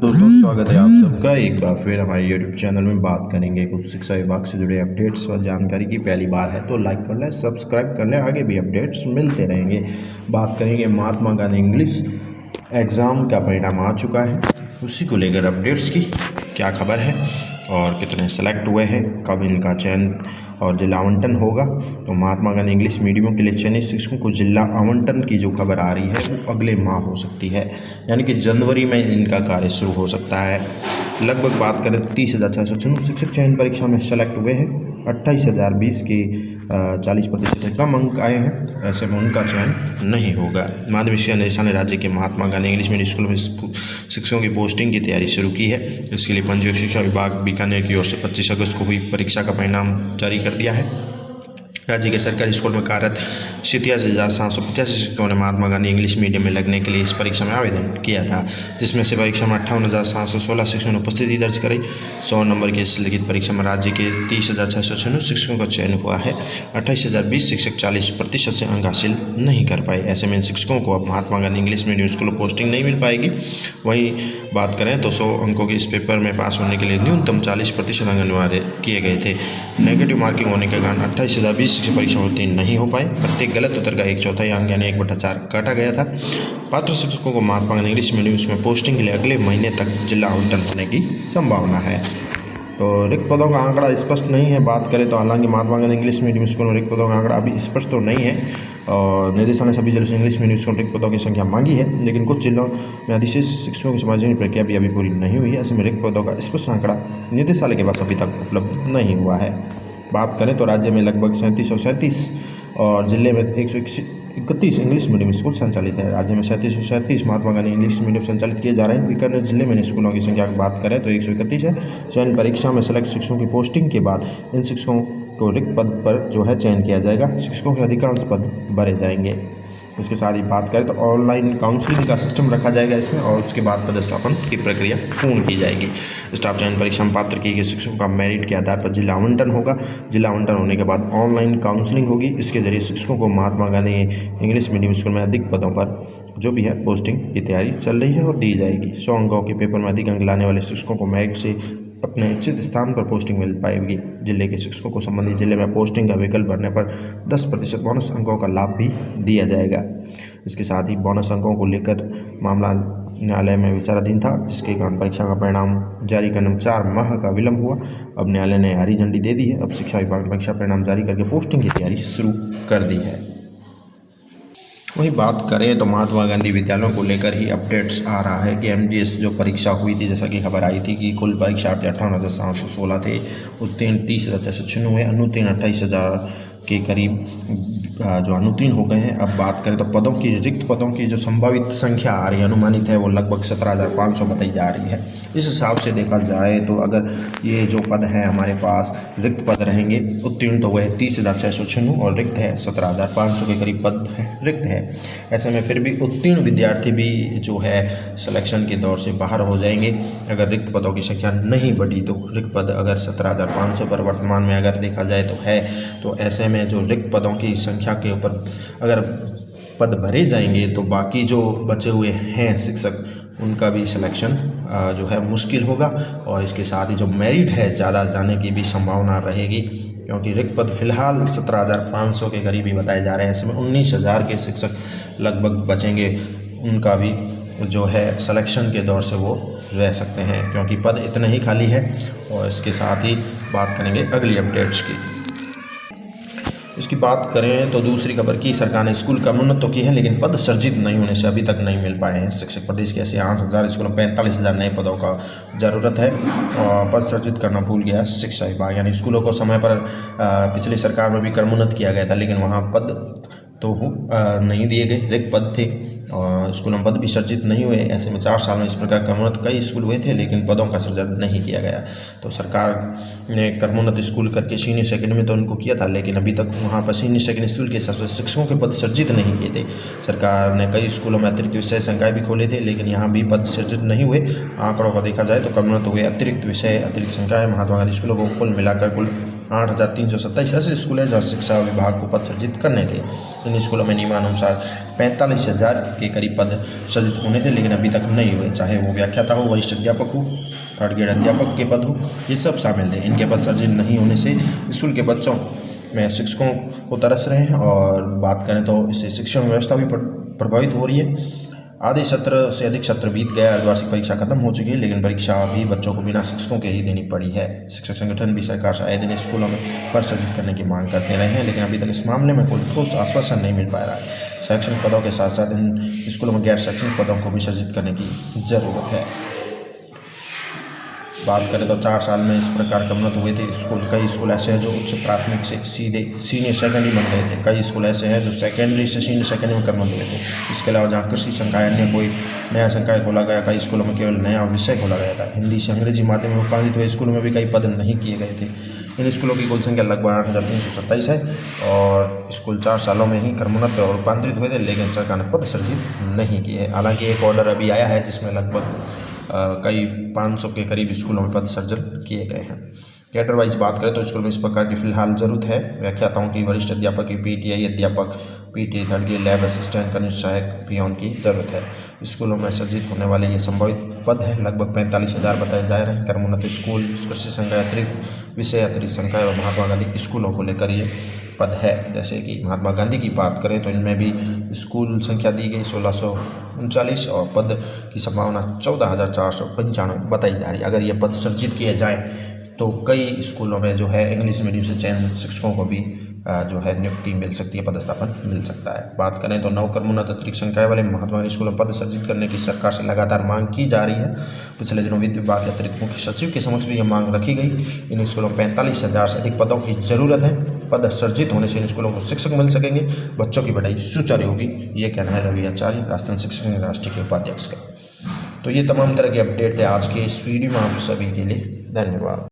दोस्तों स्वागत है आप सबका एक बार फिर हमारे YouTube चैनल में। बात करेंगे कुछ शिक्षा विभाग से जुड़े अपडेट्स और जानकारी की। पहली बार है तो लाइक कर लें, सब्सक्राइब कर लें, आगे भी अपडेट्स मिलते रहेंगे। बात करेंगे महात्मा गांधी इंग्लिश एग्ज़ाम का परिणाम आ चुका है, उसी को लेकर अपडेट्स की क्या खबर है और कितने सेलेक्ट हुए हैं, कब इनका चयन और जिला आवंटन होगा। तो महात्मा गांधी इंग्लिश मीडियमों के लिए चयनित शिक्षकों को जिला आवंटन की जो खबर आ रही है वो अगले माह हो सकती है, यानी कि जनवरी में इनका कार्य शुरू हो सकता है। लगभग बात करें तो 30,696 शिक्षक चयन परीक्षा में सेलेक्ट हुए हैं। 28,020 के 40% से कम अंक आए हैं, ऐसे में उनका चयन नहीं होगा। माध्यमिक शिक्षा निदेशालय ने राज्य के महात्मा गांधी इंग्लिश मीडियम स्कूलों में शिक्षकों की पोस्टिंग की तैयारी शुरू की है। इसके लिए पंजीयक शिक्षा विभाग बीकानेर की ओर से 25 अगस्त को हुई परीक्षा का परिणाम जारी कर दिया है। राज्य के सरकारी स्कूल में कार्यरत 87,785 शिक्षकों ने महात्मा गांधी इंग्लिश मीडियम में लगने के लिए इस परीक्षा में आवेदन किया था, जिसमें से परीक्षा में 58,716 शिक्षकों ने उपस्थिति दर्ज कराई। 100 नंबर की इस लिखित परीक्षा में राज्य के 30,696 शिक्षकों का चयन हुआ है। 28,020 शिक्षक 40% से अंक हासिल नहीं कर पाए। ऐसे में इन शिक्षकों को अब Mahatma Gandhi English medium school में पोस्टिंग नहीं मिल पाएगी। वहीं बात करें तो 100 अंकों के इस पेपर में पास होने के लिए न्यूनतम 40% अंक अनिवार्य किए गए थे। नेगेटिव मार्किंग होने के कारण 28,020 शिक्षक परीक्षा में उत्तीर्ण नहीं हो पाए। प्रत्येक गलत उत्तर का 1/4 अंक यानी 1/4 काटा गया था। पात्र शिक्षकों को महात्मा गांधी इंग्लिश मीडियम में पोस्टिंग के लिए अगले महीने तक जिला आवंटन होने की संभावना है। तो रिक्त पदों का आंकड़ा स्पष्ट नहीं है। बात करें तो हालांकि Mahatma Gandhi English medium school में रिक्त पदों का आंकड़ा अभी स्पष्ट तो नहीं है और निदेशालय ने सभी जिलों से इंग्लिश मीडियम स्कूल रिक्त पदों की संख्या मांगी है, लेकिन कुछ जिलों में अधिशेष शिक्षकों की समायोजन प्रक्रिया भी अभी पूरी नहीं हुई है। ऐसे में रिक्त पदों का स्पष्ट आंकड़ा निदेशालय के पास अभी तक उपलब्ध नहीं हुआ है। बात करें तो राज्य में लगभग 3737 और जिले में 131 इंग्लिश मीडियम स्कूल संचालित है। राज्य में 3737 महात्मा गांधी इंग्लिश मीडियम संचालित किए जा रहे हैं। बीकानेर जिले में स्कूलों की संख्या की बात करें तो 131 है। चयन परीक्षा में सेलेक्ट शिक्षकों की पोस्टिंग के बाद इन शिक्षकों को रिक्त पद पर जो है चयन किया जाएगा। शिक्षकों के अधिकांश पद भरे जाएंगे। इसके साथ ही बात करें तो ऑनलाइन काउंसलिंग का सिस्टम रखा जाएगा इसमें और उसके बाद पदस्थापन की प्रक्रिया पूर्ण की जाएगी। स्टाफ चयन परीक्षा में पात्र किए गए शिक्षकों का मेरिट के आधार पर जिला आवंटन होगा। जिला आवंटन होने के बाद ऑनलाइन काउंसलिंग होगी। इसके जरिए शिक्षकों को Mahatma Gandhi English medium school में अधिक पदों पर जो भी है पोस्टिंग की तैयारी चल रही है और दी जाएगी। 100 अंकों के पेपर में अधिक अंक लाने वाले शिक्षकों को मेरिट से अपने इच्छित स्थान पर पोस्टिंग मिल पाएगी। जिले के शिक्षकों को संबंधित जिले में पोस्टिंग का विकल्प भरने पर 10% बोनस अंकों का लाभ भी दिया जाएगा। इसके साथ ही बोनस अंकों को लेकर मामला न्यायालय में विचाराधीन था, जिसके कारण परीक्षा का परिणाम जारी करने में 4 माह का विलंब हुआ। अब न्यायालय ने हरी झंडी दे दी है। अब शिक्षा विभाग ने परीक्षा परिणाम जारी करके पोस्टिंग की तैयारी शुरू कर दी है। वही बात करें तो महात्मा गांधी विद्यालयों को लेकर ही अपडेट्स आ रहा है कि MGS जो परीक्षा हुई थी, जैसा कि खबर आई थी कि कुल परीक्षार्थी 58,716 थे, उत्तीर्ण 30,696, अनुत्तीर्ण 28,000 के करीब जो अनुत्तीर्ण हो गए हैं। अब बात करें तो पदों की रिक्त पदों की जो संभावित संख्या आ रही है, अनुमानित है, वो लगभग 17,500 बताई जा रही है। इस हिसाब से देखा जाए तो अगर ये जो पद है हमारे पास रिक्त पद रहेंगे, उत्तीर्ण तो वह 30,696 और रिक्त है 17,500 के करीब पद है रिक्त है। ऐसे में फिर भी उत्तीर्ण विद्यार्थी भी जो है सिलेक्शन के दौर से बाहर हो जाएंगे अगर रिक्त पदों की संख्या नहीं बढ़ी। तो रिक्त पद अगर 17,500 पर वर्तमान में अगर देखा जाए तो है, तो ऐसे में जो रिक्त पदों की संख्या के ऊपर अगर पद भरे जाएंगे तो बाकी जो बचे हुए हैं शिक्षक उनका भी सिलेक्शन जो है मुश्किल होगा और इसके साथ ही जो मेरिट है ज़्यादा जाने की भी संभावना रहेगी, क्योंकि रिक्त पद फिलहाल 17,500 के करीब ही बताए जा रहे हैं। इसमें 19,000 के शिक्षक लगभग बचेंगे, उनका भी जो है सिलेक्शन के दौर से वो रह सकते हैं, क्योंकि पद इतने ही खाली है। और इसके साथ ही बात करेंगे अगली अपडेट्स की। इसकी बात करें तो दूसरी खबर की सरकार ने स्कूल क्रमोन्नत तो की है, लेकिन पद सृजित नहीं होने से अभी तक नहीं मिल पाए हैं शिक्षक। प्रदेश के ऐसे 8,000 स्कूलों में 45,000 नए पदों का ज़रूरत है और पद सृजित करना भूल गया शिक्षा विभाग। यानी स्कूलों को समय पर पिछली सरकार में भी क्रमोन्नत किया गया था, लेकिन वहाँ पद तो नहीं दिए गए, रिक्त पद थे और स्कूलों में पद भी सृजित नहीं हुए। ऐसे में 4 साल में इस प्रकार क्रमोन्नत कई स्कूल हुए थे, लेकिन पदों का सृजन नहीं किया गया। तो सरकार ने क्रमोन्नत स्कूल करके सीनियर सेकेंडरी में तो उनको किया था, लेकिन अभी तक वहाँ पर सीनियर सेकेंडरी स्कूल के हिसाब से शिक्षकों के पद सृजित नहीं किए थे। सरकार ने कई स्कूलों में अतिरिक्त विषय संकाय भी खोले थे, लेकिन यहाँ भी पद सृजित नहीं हुए। आंकड़ों का देखा जाए तो क्रमोन्नत हुए अतिरिक्त विषय अतिरिक्त संकाय महात्मा गांधी स्कूलों को कुल मिलाकर कुल 8,327 ऐसे स्कूल हैं जहाँ शिक्षा विभाग को पद सृजित करने थे। इन स्कूलों में नियमानुसार 45,000 के करीब पद सृजित होने थे, लेकिन अभी तक नहीं हुए। चाहे वो व्याख्याता हो, वरिष्ठ अध्यापक हो, थर्ड ग्रेड अध्यापक के पद हो, ये सब शामिल थे। इनके पद सृजित नहीं होने से स्कूल के बच्चों में शिक्षकों को तरस रहे हैं, और बात करें तो इससे शिक्षण व्यवस्था भी प्रभावित हो रही है। आधे सत्र से अधिक सत्र बीत गए, अर्धवार्षिक परीक्षा खत्म हो चुकी है, लेकिन परीक्षा भी बच्चों को बिना शिक्षकों के ही देनी पड़ी है। शिक्षक संगठन भी सरकार से आए दिन स्कूलों में पद सृजित करने की मांग करते रहे हैं, लेकिन अभी तक इस मामले में कोई ठोस आश्वासन नहीं मिल पा रहा है। शैक्षणिक पदों के साथ साथ इन स्कूलों में गैर शैक्षणिक पदों को भी सृजित करने की ज़रूरत है। बात करें तो 4 साल में इस प्रकार कमनत हुए थे स्कूल। कई स्कूल ऐसे हैं जो उच्च प्राथमिक से सीधे सीनियर सेकेंडरी बन गए थे। कई स्कूल ऐसे हैं जो सेकेंडरी से सीनियर सेकेंडरी में कमनत हुए थे। इसके अलावा जहाँ कृषि संकाय अन्य कोई नया संकाय खोला गया, कई स्कूलों में केवल नया विषय खोला गया था। हिंदी से अंग्रेजी माध्यम में रूपांतरित हुए स्कूलों में भी कई पद नहीं किए गए थे। इन स्कूलों की कुल संख्या लगभग 8,327 है, और स्कूल 4 सालों में ही क्रमोन्नत और रूपांतरित हुए थे, लेकिन सरकार ने पद सृजित नहीं किए। हालांकि एक ऑर्डर अभी आया है जिसमें लगभग कई 500 के करीब स्कूलों में पद सृजन किए गए हैं। कैडर वाइज बात करें तो स्कूल में इस प्रकार की फिलहाल जरूरत है। व्याख्याताओं की, वरिष्ठ अध्यापक की, पीटीआई अध्यापक, PTI third grade lab assistant, कनिष्ठ सहायक पियोन की जरूरत है। स्कूलों में सृजित होने वाले ये संभावित पद है लगभग 45,000 बताए जा रहे हैं। क्रमोन्नत स्कूल, कृषि संकाय, अतिरिक्त विषय, अतिरिक्त संकाय और महात्मा गांधी स्कूलों को लेकर ये पद है। जैसे कि महात्मा गांधी की बात करें तो इनमें भी स्कूल संख्या दी गई 1639, और पद की संभावना 14,495 बताई जा रही है। अगर ये पद सृजित किए जाएँ तो कई स्कूलों में जो है इंग्लिश मीडियम से चयन शिक्षकों को भी जो है नियुक्ति मिल सकती है, पदस्थापन मिल सकता है। बात करें तो नवकर्मोन्नत अतिरिक्त संकाय वाले महात्मा गांधी स्कूलों में पद सृजित करने की सरकार से लगातार मांग की जा रही है। पिछले दिनों वित्त विभाग के अतिरिक्त मुख्य सचिव के समक्ष भी यह मांग रखी गई। इन स्कूलों में 45,000 से अधिक पदों की जरूरत है। पद सृजित होने से इन स्कूलों को शिक्षक मिल सकेंगे, बच्चों की पढ़ाई सुचारू होगी, ये कहना है रवि आचार्य, राजस्थान शिक्षक संघ राष्ट्र के उपाध्यक्ष का। तो ये तमाम तरह के अपडेट थे आज के इस वीडियो में आप सभी के लिए। धन्यवाद।